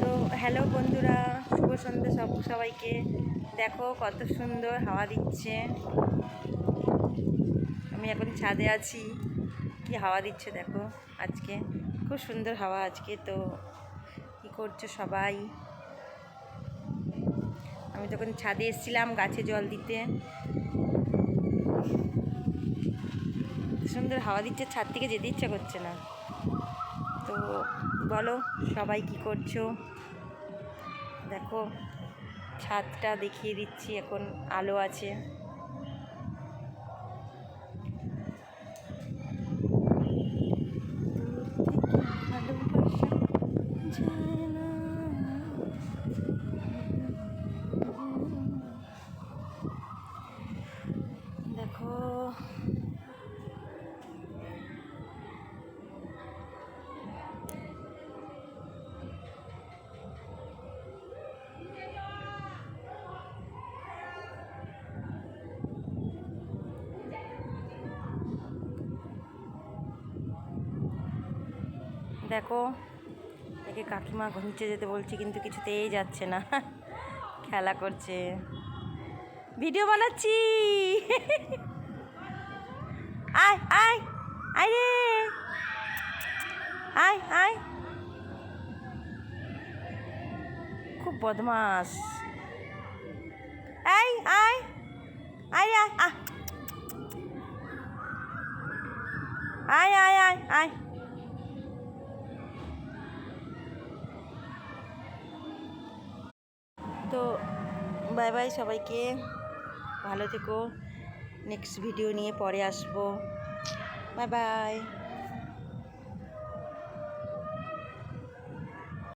তো হ্যালো বন্ধুরা, শুভ সন্ধ্যা সবাইকে। দেখো কত সুন্দর হাওয়া দিচ্ছে। আমি এখন ছাদে আছি, কি হাওয়া দিচ্ছে দেখো। আজকে খুব সুন্দর হাওয়া আজকে। তো কী করছো সবাই? আমি তখন ছাদে এসেছিলাম গাছে জল দিতে। সুন্দর হাওয়া দিচ্ছে, ছাদ থেকে যেতে ইচ্ছা করছে না। তো বলো সবাই কি করছো? দেখো ছাদটা দেখিয়ে দিচ্ছি, এখন আলো আছে। দেখো দেখো একে কাকিমা ঘুমিয়ে যেতে বলছে, কিন্তু কিছুতেই যাচ্ছে না, খেলা করছে। ভিডিও বানাচ্ছি। আয় আয় আয় রে, আয় আয়, খুব বদমাস। আয় আয় আয় আয় আয় আয় আয় আয়। তো বাই বাই সবাইকে, ভালো থেকো। নেক্সট ভিডিও নিয়ে পরে আসবো। Bye bye.